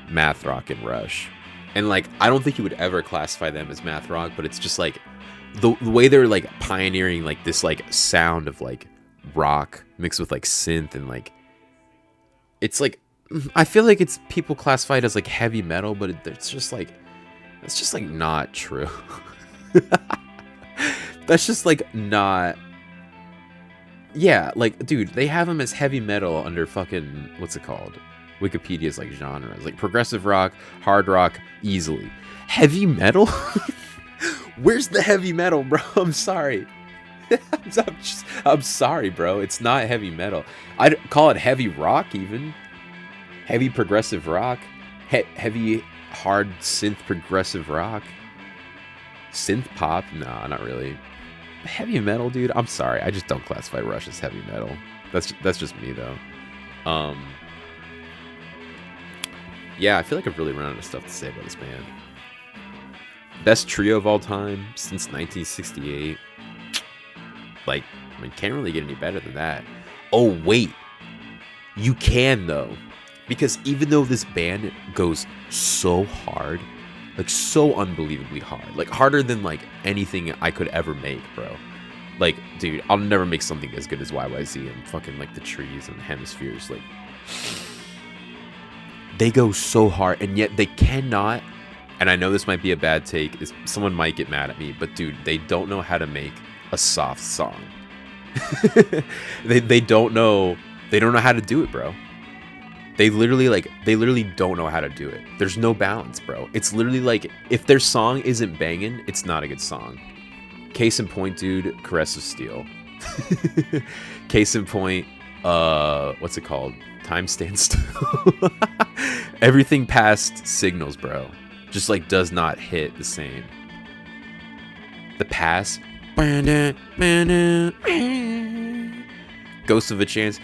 math rock and Rush, and like I don't think you would ever classify them as math rock, but it's just like the way they're like pioneering like this like sound of like rock mixed with like synth, and like it's like I feel like it's people classify it as like heavy metal, but it's just like not true. That's just like not. Yeah, like dude, they have them as heavy metal under fucking what's it called? Wikipedia's like genres, like progressive rock, hard rock, easily. Heavy metal? Where's the heavy metal, bro? I'm sorry. I'm sorry, bro. It's not heavy metal. I'd call it heavy rock, even. Heavy progressive rock. Heavy hard synth progressive rock. Synth pop? Nah, not really. Heavy metal, dude. I'm sorry. I just don't classify Rush as heavy metal. That's just me, though. Yeah, I feel like I've really run out of stuff to say about this band. Best trio of all time since 1968. Like, I mean, can't really get any better than that. Oh, wait. You can, though. Because even though this band goes so hard, like so unbelievably hard, like harder than like anything I could ever make, bro. Like, dude, I'll never make something as good as YYZ and fucking like the Trees and Hemispheres. Like, they go so hard, and yet they cannot. And I know this might be a bad take. Someone might get mad at me, but dude, they don't know how to make a soft song. they don't know. They don't know how to do it, bro. They literally don't know how to do it. There's no balance, bro. It's literally like, if their song isn't banging, it's not a good song. Case in point, dude, Caress of Steel. Case in point, what's it called? Time Stands Still. Everything past Signals, bro, just like does not hit the same. The Pass. Ghost of a Chance.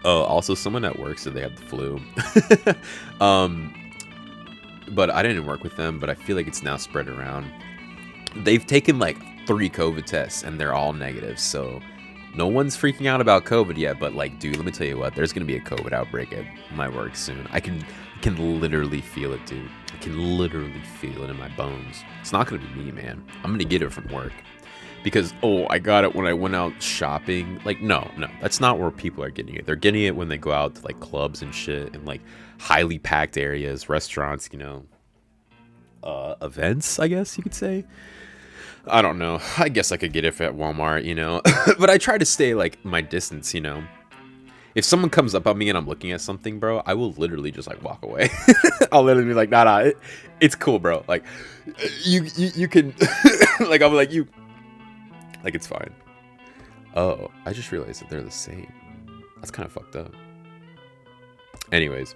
Oh, also someone at work said they had the flu. But I didn't work with them, but I feel like it's now spread around. They've taken like 3 COVID tests and they're all negative, so no one's freaking out about COVID yet. But like, dude, let me tell you what, there's gonna be a COVID outbreak at my work soon. I can literally feel it, dude. I can literally feel it in my bones. It's not gonna be me, man. I'm gonna get it from work. Because, oh, I got it when I went out shopping. Like, no, that's not where people are getting it. They're getting it when they go out to, like, clubs and shit, and, like, highly packed areas, restaurants, you know, events, I guess you could say. I don't know. I guess I could get it at Walmart, you know. But I try to stay, like, my distance, you know. If someone comes up on me and I'm looking at something, bro, I will literally just, like, walk away. I'll literally be like, nah, it's cool, bro. Like, you can, like, I'll be like, like, it's fine. Oh, I just realized that they're the same. That's kind of fucked up. Anyways.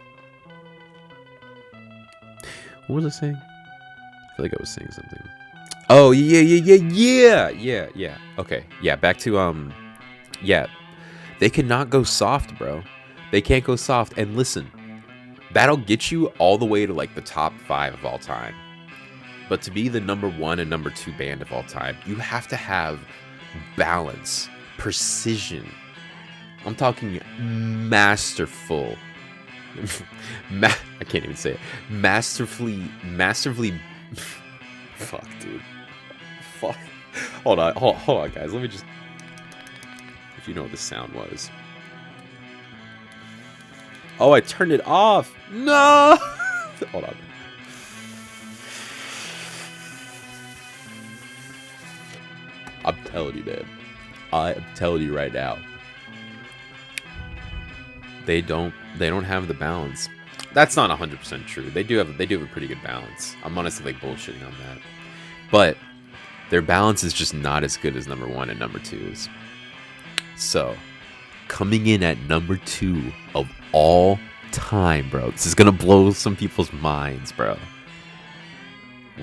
What was I saying? I feel like I was saying something. Oh, yeah. Okay, yeah, back to, yeah. They cannot go soft, bro. They can't go soft. And listen, that'll get you all the way to, like, the top 5 of all time. But to be the number 1 and number 2 band of all time, you have to have balance, precision. I'm talking masterful. I can't even say it. Masterfully. Fuck, dude. fuck? Hold on, guys. Let me just. If you know what the sound was. Oh, I turned it off. No. Hold on. I'm telling you, man. I am telling you right now. They don't have the balance. That's not 100% true. They do have a pretty good balance. I'm honestly like bullshitting on that. But their balance is just not as good as number 1 and number 2's. So, coming in at number 2 of all time, bro. This is gonna blow some people's minds, bro.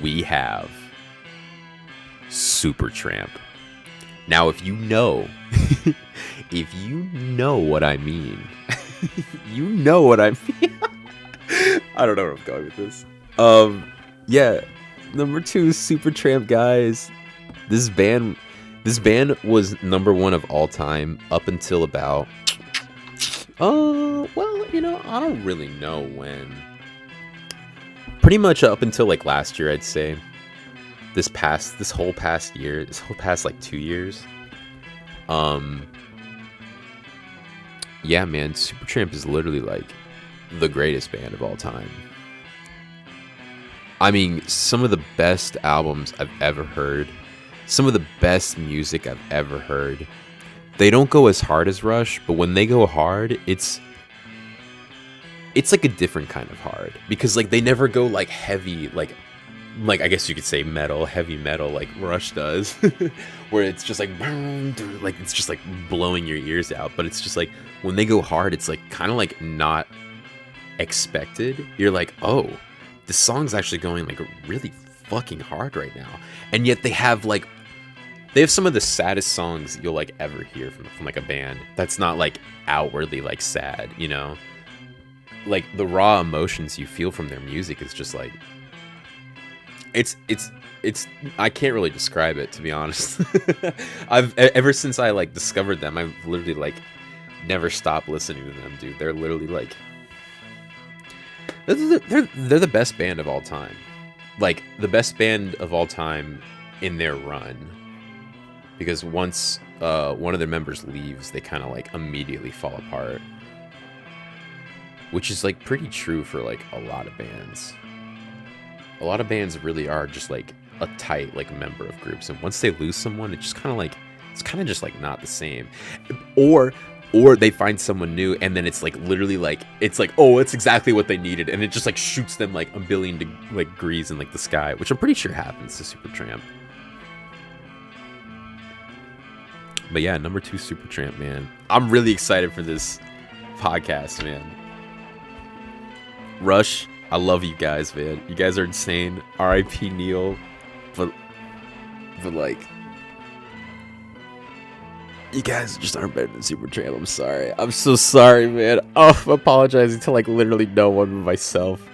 We have Supertramp. Now, if you know, if you know what I mean, you know what I mean. I don't know where I'm going with this. Yeah, number 2 is Supertramp, guys. This band was number 1 of all time up until about, well, you know, I don't really know when. Pretty much up until like last year, I'd say. This whole past like 2 years. Yeah, man, Supertramp is literally like the greatest band of all time. I mean, some of the best albums I've ever heard, some of the best music I've ever heard. They don't go as hard as Rush, but when they go hard, it's like a different kind of hard, because like they never go like heavy, like I guess you could say heavy metal like Rush does, where it's just like it's just like blowing your ears out. But it's just like when they go hard, it's like kind of like not expected. You're like, oh, this song's actually going like really fucking hard right now. And yet they have some of the saddest songs you'll like ever hear from like a band that's not like outwardly like sad, you know? Like the raw emotions you feel from their music is just like it's I can't really describe it, to be honest. Ever since I like discovered them, I've literally like never stopped listening to them, dude. They're literally like they're the best band of all time. Like the best band of all time in their run. Because once one of their members leaves, they kind of like immediately fall apart. Which is like pretty true for like a lot of bands. A lot of bands really are just like a tight like member of groups, and once they lose someone, it's just kind of like just like not the same. Or they find someone new, and then it's like literally like it's like, oh, it's exactly what they needed, and it just like shoots them like a billion degrees in like the sky, which I'm pretty sure happens to Supertramp. But yeah, number 2 Supertramp, man. I'm really excited for this podcast, man. Rush, I love you guys, man. You guys are insane. R.I.P. Neil. But like, you guys just aren't better than Supertramp. I'm sorry. I'm so sorry, man. Oh, I'm apologizing to like literally no one but myself.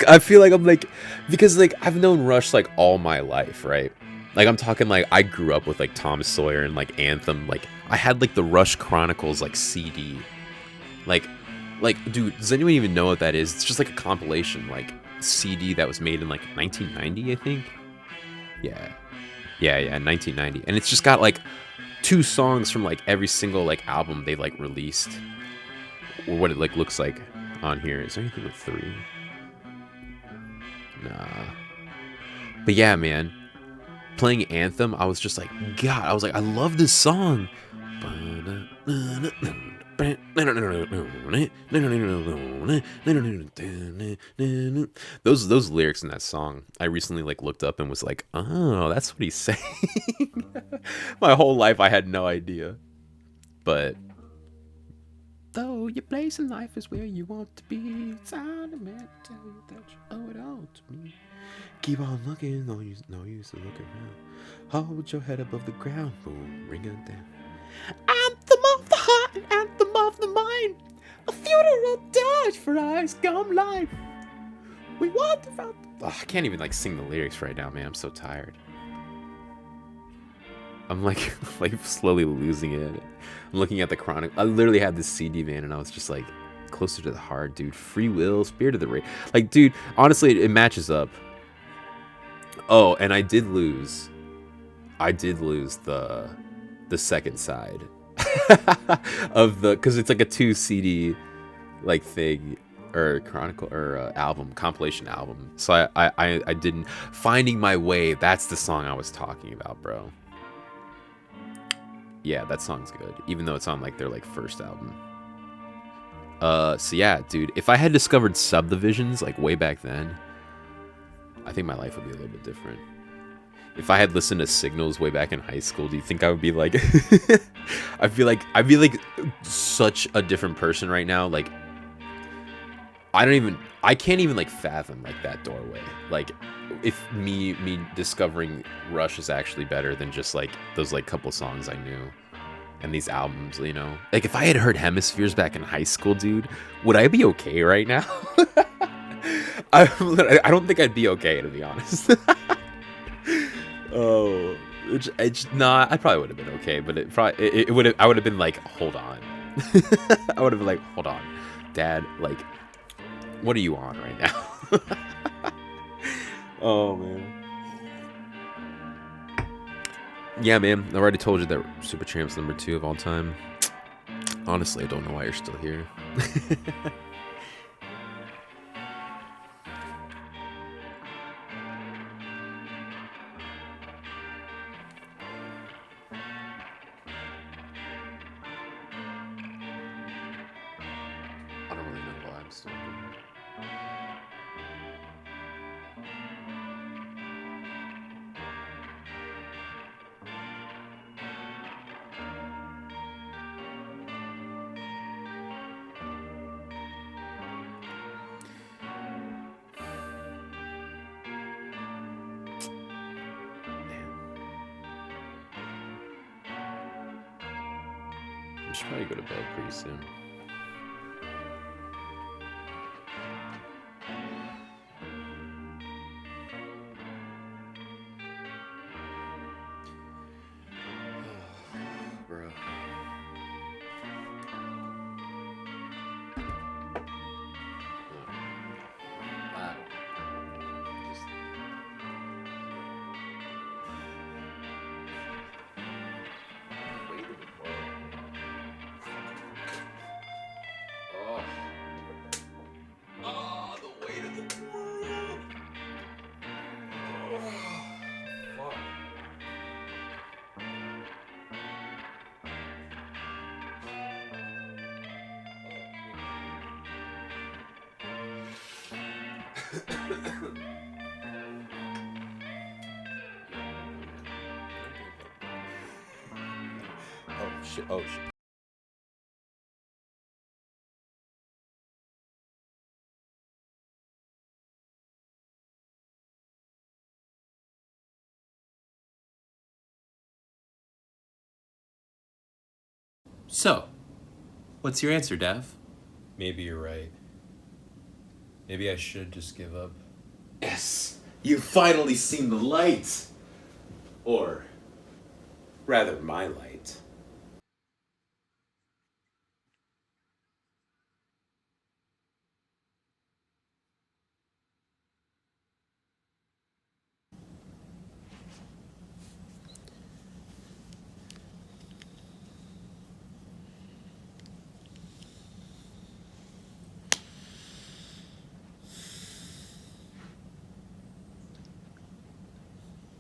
I feel like I'm like, because like I've known Rush like all my life, right? Like I'm talking like I grew up with like Tom Sawyer and like Anthem. Like I had like the Rush Chronicles like CD. Like, dude, does anyone even know what that is? It's just like a compilation, like, CD that was made in, like, 1990, I think? Yeah, 1990. And it's just got, like, 2 songs from, like, every single, like, album they, like, released. Or what it, like, looks like on here. Is there anything with 3? Nah. But yeah, man. Playing Anthem, I was just like, God, I was like, I love this song. Those lyrics in that song, I recently like looked up and was like, oh, that's what he's saying. My whole life I had no idea. But though your place in life is where you want to be, it's on the man to tell you that you owe it all to me. Keep on looking, no use to look around. Hold your head above the ground, boom, ring it down. Anthem of the heart and anthem of the mind. A funeral dirge for eyes gone blind. We want to find. I can't even like sing the lyrics right now, man. I'm so tired. I'm like slowly losing it. I'm looking at the chronic. I literally had this CD, man, and I was just like, closer to the heart, dude. Freewill, Spirit of the Rain. Like, dude, honestly, it matches up. Oh, and I did lose I did lose the second side of the, because it's like a 2 CD like thing, or chronicle, or album, compilation album. So I didn't. Finding My Way, that's the song I was talking about, bro. Yeah, that song's good, even though it's on like their like first album. So yeah, dude, if I had discovered Subdivisions like way back then, I think my life would be a little bit different. If I had listened to Signals way back in high school, do you think I would be like I'd be like such a different person right now? Like I can't even like fathom like that doorway. Like if me discovering Rush is actually better than just like those like couple songs I knew and these albums, you know? Like if I had heard Hemispheres back in high school, dude, would I be okay right now? I don't think I'd be okay, to be honest. Oh, nah, I probably would have been okay, but it would have, I would have been like, hold on. I would have been like, hold on, Dad, like, what are you on right now? Oh man. Yeah, man, I already told you that Super Champ's #2 of all time. Honestly, I don't know why you're still here. I don't really know why I'm still here. I should probably go to bed pretty soon. Bro. Oh shit. So, what's your answer, Dev? Maybe you're right. Maybe I should just give up. Yes, you've finally seen the light. Or, rather, my light.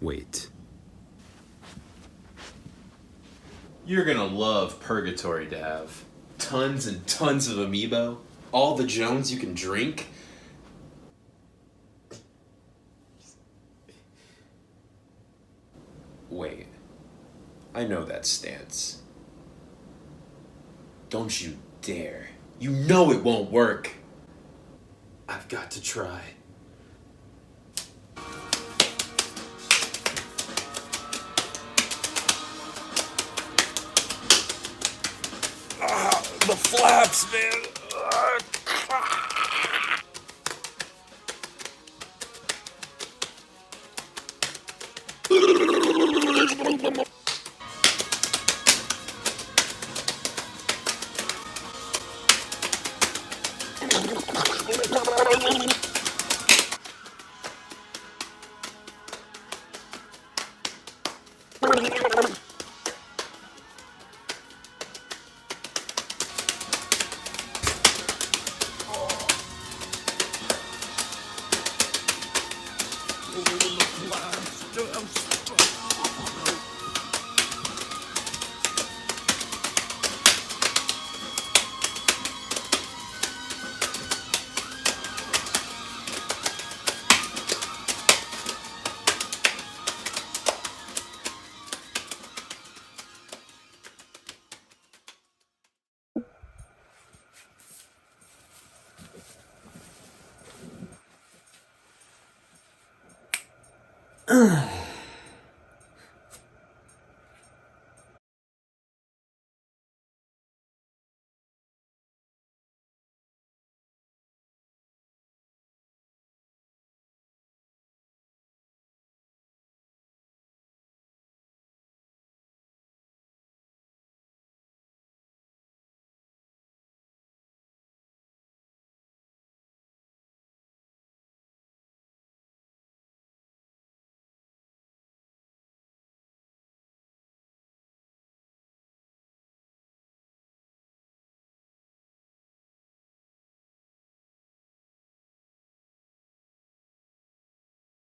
Wait. You're gonna love Purgatory, Dav. Tons and tons of amiibo. All the Jones you can drink. Wait. I know that stance. Don't you dare. You know it won't work. I've got to try. The flaps, man.